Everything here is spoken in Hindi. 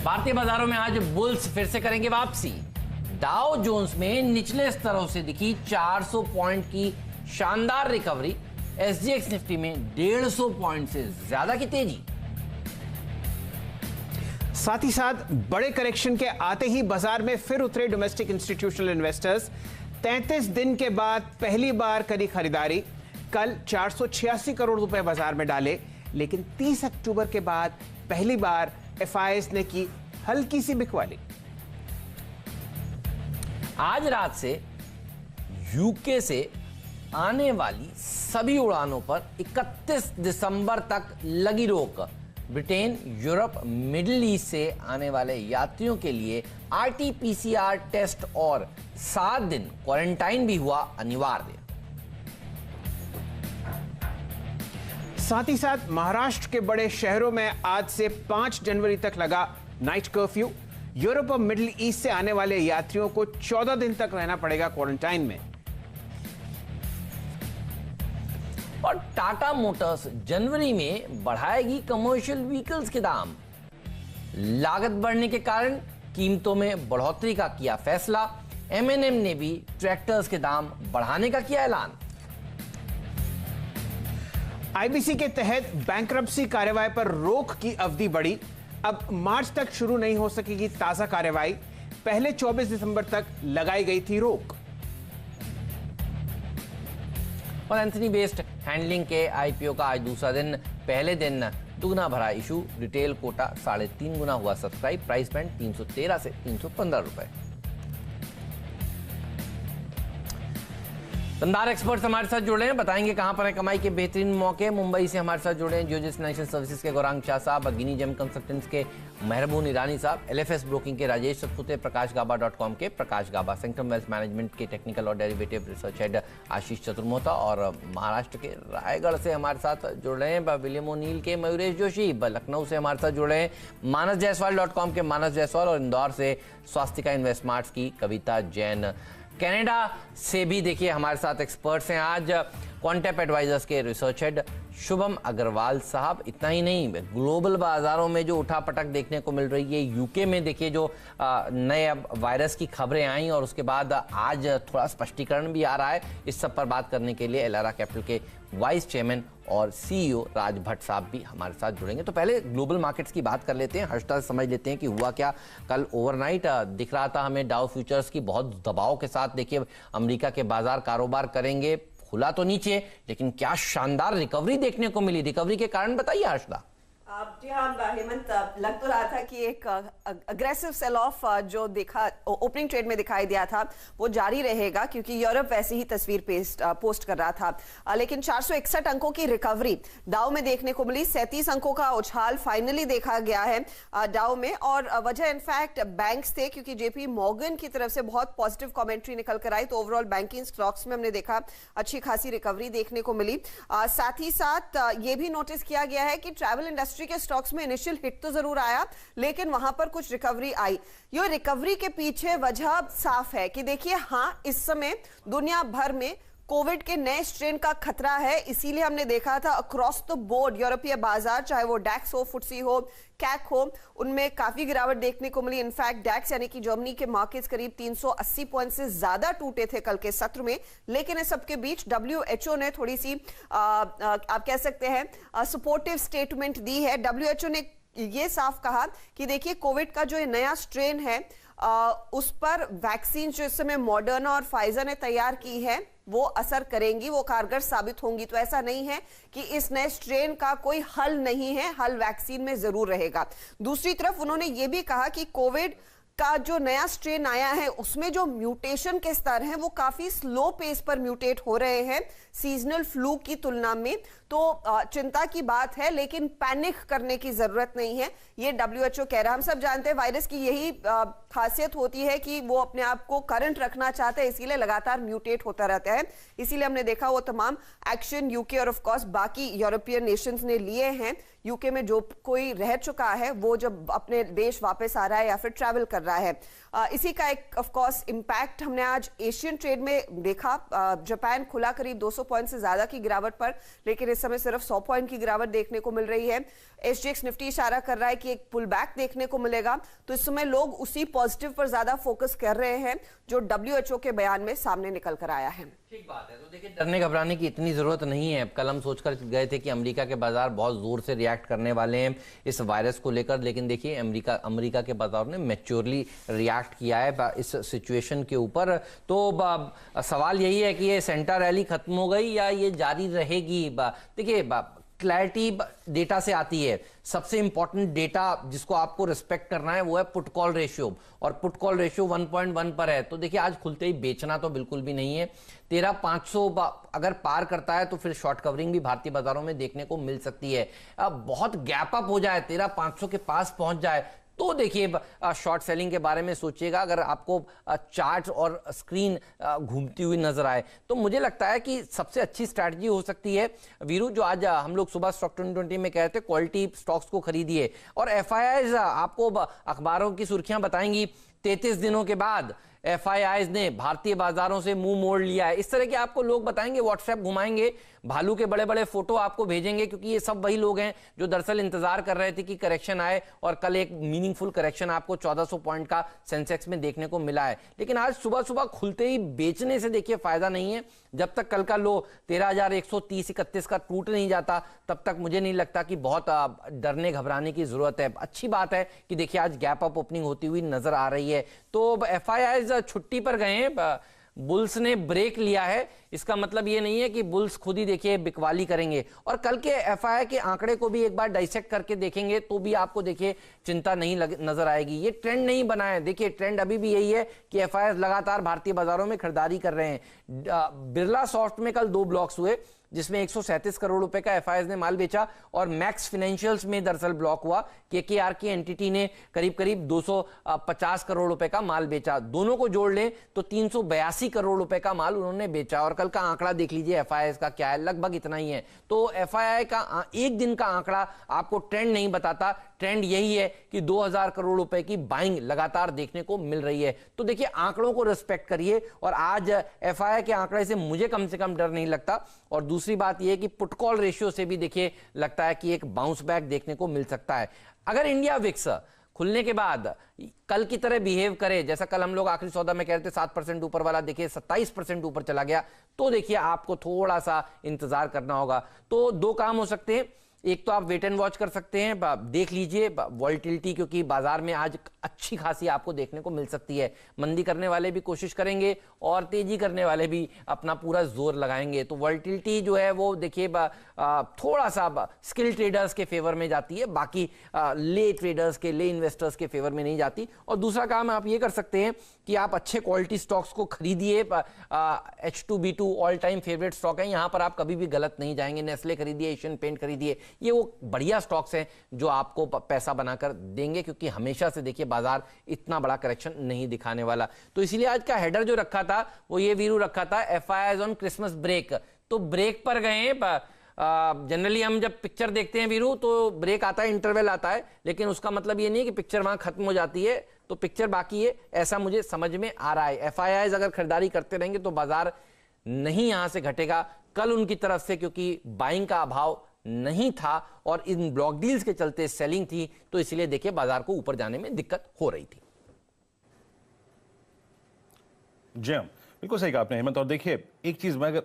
भारतीय बाजारों में आज बुल्स फिर से करेंगे वापसी। डाउ जोन्स में निचले स्तरों से दिखी 400 पॉइंट की शानदार रिकवरी। एसजीएक्स निफ्टी में 150 पॉइंट से ज्यादा की तेजी। साथ ही साथ बड़े करेक्शन के आते ही बाजार में फिर उतरे डोमेस्टिक इंस्टीट्यूशनल इन्वेस्टर्स। 33 दिन के बाद पहली बार करी खरीदारी। कल 486 करोड़ रुपए बाजार में डाले, लेकिन 30 अक्टूबर के बाद पहली बार एफआईएस ने की हल्की सी बिकवाली। आज रात से यूके से आने वाली सभी उड़ानों पर 31 दिसंबर तक लगी रोक। ब्रिटेन, यूरोप, मिडिल ईस्ट से आने वाले यात्रियों के लिए आरटीपीसीआर टेस्ट और 7 दिन क्वारंटाइन भी हुआ अनिवार्य। साथ ही साथ महाराष्ट्र के बड़े शहरों में आज से 5 जनवरी तक लगा नाइट कर्फ्यू। यूरोप और मिडिल ईस्ट से आने वाले यात्रियों को 14 दिन तक रहना पड़ेगा क्वारंटाइन में। और टाटा मोटर्स जनवरी में बढ़ाएगी कमर्शियल व्हीकल्स के दाम। लागत बढ़ने के कारण कीमतों में बढ़ोतरी का किया फैसला। एमएनएम ने भी ट्रैक्टर्स के दाम बढ़ाने का किया ऐलान। आईबीसी के तहत बैंक्रप्सी कार्रवाई पर रोक की अवधि बढ़ी। अब मार्च तक शुरू नहीं हो सकेगी ताजा कार्रवाई। पहले 24 दिसंबर तक लगाई गई थी रोक। और एंथनी बेस्ड हैंडलिंग के आईपीओ का आज दूसरा दिन। पहले दिन दुगना भरा इशू। रिटेल कोटा 3.5 गुना हुआ सब्सक्राइब। प्राइस बैंड 313 से 315 रुपए। दमदार एक्सपर्ट्स हमारे साथ जुड़े हैं, बताएंगे कहां पर है कमाई के बेहतरीन मौके। मुंबई से हमारे साथ जुड़े हैं जियोजिस फाइनेंशियल सर्विसेज के गौरांग शाह साहब, गिनी जेम कंसल्टेंट्स के मेहरबून ईरानी साहब, एलएफएस ब्रोकिंग के राजेश सतपुते, प्रकाशगाबा.com के प्रकाश गाबा, सेंट्रम वेल्थ मैनेजमेंट के टेक्निकल और डेरिवेटिव रिसर्च हेड आशीष चतुर्मोहता, और महाराष्ट्र के रायगढ़ से हमारे साथ जुड़ रहे हैं विलियम ओनील के मयूरेश जोशी, लखनऊ से हमारे साथ जुड़ रहे हैं मानस जायसवाल.com के मानस जायसवाल, और इंदौर से स्वास्तिका इन्वेस्टमार्ट्स की कविता जैन। कनाडा से भी देखिए हमारे साथ एक्सपर्ट्स हैं आज। क्वांटेप एडवाइजर्स के रिसर्च हेड शुभम अग्रवाल साहब। इतना ही नहीं, ग्लोबल बाजारों में जो उठापटक देखने को मिल रही है, यूके में देखिए जो नए वायरस की खबरें आई और उसके बाद आज थोड़ा स्पष्टीकरण भी आ रहा है। इस सब पर बात करने के लिए एलारा कैपिटल के वाइस चेयरमैन और सीईओ राज भट्ट साहब भी हमारे साथ जुड़ेंगे। तो पहले ग्लोबल मार्केट्स की बात कर लेते हैं। हर्षदा से समझ लेते हैं कि हुआ क्या। कल ओवरनाइट दिख रहा था हमें डाउ फ्यूचर्स की बहुत दबाव के साथ देखिए अमेरिका के बाजार कारोबार करेंगे। खुला तो नीचे, लेकिन क्या शानदार रिकवरी देखने को मिली। रिकवरी के कारण बताइए हर्षदा। जी हाँ हेमंत, लग तो रहा था कि एक अग्रेसिव सेल ऑफ जो देखा ओपनिंग ट्रेड में दिखाई दिया था वो जारी रहेगा, क्योंकि यूरोप वैसे ही तस्वीर पोस्ट कर रहा था। लेकिन 461 अंकों की रिकवरी डाउ में देखने को मिली। 37 अंकों का उछाल फाइनली देखा गया है डाउ में, और वजह इनफैक्ट बैंक्स थे, क्योंकि जेपी मॉर्गन की तरफ से बहुत पॉजिटिव कमेंट्री निकल कर आई। तो ओवरऑल बैंकिंग स्टॉक्स में हमने देखा अच्छी खासी रिकवरी देखने को मिली। साथ ही साथ ये भी नोटिस किया गया है कि ट्रैवल इंडस्ट्री के स्टॉक्स में इनिशियल हिट तो जरूर आया, लेकिन वहां पर कुछ रिकवरी आई। ये रिकवरी के पीछे वजह साफ है कि देखिए, हाँ, इस समय दुनिया भर में कोविड के नए स्ट्रेन का खतरा है। इसीलिए हमने देखा था अक्रॉस द बोर्ड यूरोपीय बाजार, चाहे वो डैक्स हो, फुटसी हो, कैक हो, उनमें काफी गिरावट देखने को मिली। इनफैक्ट डैक्स यानी कि जर्मनी के मार्केट्स करीब 380 पॉइंट से ज्यादा टूटे थे कल के सत्र में। लेकिन इस सबके बीच डब्ल्यूएचओ ने थोड़ी सी आप कह सकते हैं सपोर्टिव स्टेटमेंट दी है। डब्ल्यूएचओ ने ये साफ कहा कि देखिए, कोविड का जो नया स्ट्रेन है उस पर वैक्सीन जो इस समय मॉडर्ना और फाइजर ने तैयार की है वो असर करेंगी, वो कारगर साबित होंगी। तो ऐसा नहीं है कि इस नए स्ट्रेन का कोई हल नहीं है, हल वैक्सीन में जरूर रहेगा। दूसरी तरफ उन्होंने ये भी कहा कि कोविड का जो नया स्ट्रेन आया है उसमें जो म्यूटेशन के स्तर हैं वो काफी स्लो पेस पर म्यूटेट हो रहे हैं सीजनल फ्लू की तुलना में। तो चिंता की बात है, लेकिन पैनिक करने की जरूरत नहीं है, ये डब्ल्यूएचओ कह रहा है। हम सब जानते हैं वायरस की यही खासियत होती है कि वो अपने आप को करंट रखना चाहता है, इसीलिए लगातार म्यूटेट होता रहता है। इसीलिए हमने देखा वो तमाम एक्शन यूके और ऑफ कोर्स बाकी यूरोपियन नेशंस ने लिए हैं। यूके में जो कोई रह चुका है वो जब अपने देश वापस आ रहा है या फिर ट्रैवल कर रहा है। इसी का एक ऑफ कोर्स इम्पैक्ट हमने आज एशियन ट्रेड में देखा। जापान खुला करीब 200 पॉइंट से ज्यादा की गिरावट पर, लेकिन इस समय सिर्फ 100 पॉइंट की गिरावट देखने को मिल रही है। एसजीएक्स निफ्टी इशारा कर रहा है कि एक पुल बैक देखने को मिलेगा, तो इस समय लोग उसी पॉजिटिव पर ज्यादा फोकस कर रहे हैं जो डब्ल्यूएचओ के बयान में सामने निकल कर आया है। ठीक बात है। तो देखिए, डरने घबराने की इतनी जरूरत नहीं है। कल हम सोचकर गए थे कि अमेरिका के बाजार बहुत जोर से रिएक्ट करने वाले हैं इस वायरस को लेकर, लेकिन देखिए अमेरिका के बाजार ने मैच्योरली रिएक्ट किया है इस सिचुएशन के ऊपर। तो सवाल यही है कि ये सेंटा रैली खत्म हो गई या ये जारी रहेगी। देखिए, क्लैरिटी डेटा से आती है। सबसे इंपॉर्टेंट डेटा जिसको आपको रिस्पेक्ट करना है वो है पुट कॉल रेशियो, और पुट कॉल रेशियो 1.1 पर है। तो देखिए, आज खुलते ही बेचना तो बिल्कुल भी नहीं है। 13,500 अगर पार करता है तो फिर शॉर्ट कवरिंग भी भारतीय बाजारों में देखने को मिल सकती है। अब बहुत गैप अप हो जाए, 13,500 के पास पहुंच जाए तो देखिए शॉर्ट सेलिंग के बारे में सोचिएगा। अगर आपको चार्ट और स्क्रीन घूमती हुई नजर आए तो मुझे लगता है कि सबसे अच्छी स्ट्रैटेजी हो सकती है वीरू, जो आज हम लोग सुबह स्टॉक 2020 में कहते हैं क्वालिटी स्टॉक्स को खरीदिए। और एफआईआईज आपको अखबारों की सुर्खियां बताएंगी 33 दिनों के बाद एफआईआईज ने भारतीय बाजारों से मुंह मोड़ लिया है। इस तरह के आपको लोग बताएंगे, व्हाट्सएप घुमाएंगे, भालू के बड़े बड़े फोटो आपको भेजेंगे, क्योंकि ये सब वही लोग हैं जो दरअसल इंतजार कर रहे थे कि करेक्शन आए, और कल एक मीनिंगफुल करेक्शन आपको 1400 पॉइंट का सेंसेक्स में देखने को मिला है। लेकिन आज सुबह सुबह खुलते ही बेचने से देखिए फायदा नहीं है। जब तक कल का लो 13,130-31 का टूट नहीं जाता तब तक मुझे नहीं लगता कि बहुत डरने घबराने की जरूरत है। अच्छी बात है कि देखिए आज गैप अप ओपनिंग होती हुई नजर आ रही है। तो एफआईआईज छुट्टी पर गए हैं, बुल्स ने ब्रेक लिया है। इसका मतलब ये नहीं है कि बुल्स खुद ही देखिए बिकवाली करेंगे। और कल के एफआईआई के आंकड़े को भी एक बार डाइसेक्ट करके देखेंगे तो भी आपको देखिए चिंता नहीं नजर आएगी। ये ट्रेंड नहीं बना है। देखिए ट्रेंड अभी भी यही है कि एफआईआई लगातार भारतीय बाजारों में खरीदारी कर रहे हैं। बिरला सॉफ्ट में कल 2 ब्लॉक्स हुए जिसमें 137 करोड़ रुपए का एफआईआई ने माल बेचा, और मैक्स फाइनेंशियल्स में दरअसल ब्लॉक हुआ। केकेआर की एंटिटी ने करीब करीब 250 करोड़ रुपए का माल बेचा। दोनों को जोड़ लें तो 382 करोड़ रुपए का माल उन्होंने बेचा। और कल का आंकड़ा देख लीजिए एफआईआई का क्या है, लगभग इतना ही है। तो एफआईआई का एक दिन का आंकड़ा आपको ट्रेंड नहीं बताता। ट्रेंड यही है कि 2000 करोड़ रुपए की बाइंग लगातार देखने को मिल रही है। तो देखिए आंकड़ों को रिस्पेक्ट करिए, और आज एफआईआई के आंकड़े से मुझे कम से कम डर नहीं लगता। और दूसरी बात यह है कि पुट कॉल रेशियो से भी देखिए लगता है कि एक बाउंस बैक देखने को मिल सकता है। अगर इंडिया विक्स खुलने के बाद कल की तरह बिहेव करे, जैसा कल हम लोग आखिरी सौदा में कह रहे थे 7% ऊपर वाला, देखिए 27% ऊपर चला गया, तो देखिए आपको थोड़ा सा इंतजार करना होगा। तो 2 काम हो सकते हैं। एक तो आप वेट एंड वॉच कर सकते हैं, देख लीजिए वॉल्टिलिटी, क्योंकि बाजार में आज अच्छी खासी आपको देखने को मिल सकती है। मंदी करने वाले भी कोशिश करेंगे और तेजी करने वाले भी अपना पूरा जोर लगाएंगे। तो वॉल्टिलिटी जो है वो देखिए थोड़ा सा स्किल ट्रेडर्स के फेवर में जाती है, बाकी ले ट्रेडर्स के, ले इन्वेस्टर्स के फेवर में नहीं जाती। और दूसरा काम आप ये कर सकते हैं कि आप अच्छे क्वालिटी स्टॉक्स को खरीदिए। H2B2 all time favourite stock है, यहां पर आप कभी भी गलत नहीं जाएंगे। नेस्ले खरीदिए, एशियन पेंट खरीदिए, ये वो बढ़िया स्टॉक्स हैं जो आपको पैसा बनाकर देंगे, क्योंकि हमेशा से देखिए बाजार इतना बड़ा करेक्शन नहीं दिखाने वाला। तो इसीलिए आज का हेडर जो रखा था वो ये वीरू रखा था, एफआईआईज ऑन क्रिसमस ब्रेक। तो ब्रेक पर गए। जनरली हम जब पिक्चर देखते हैं वीरू तो ब्रेक आता है, इंटरवल आता है, लेकिन उसका मतलब ये नहीं है कि पिक्चर वहां खत्म हो जाती है, तो पिक्चर बाकी है, ऐसा मुझे समझ में आ रहा है। एफआईआईज अगर खरीदारी करते रहेंगे तो बाजार नहीं यहां से घटेगा कल उनकी तरफ से, क्योंकि बाइंग का अभाव नहीं था और इन ब्लॉक डील्स के चलते सेलिंग थी, तो इसलिए देखिए बाजार को ऊपर जाने में दिक्कत हो रही थी। जी बिल्कुल सही कहा आपने हेमंत। और देखिए एक चीज मैं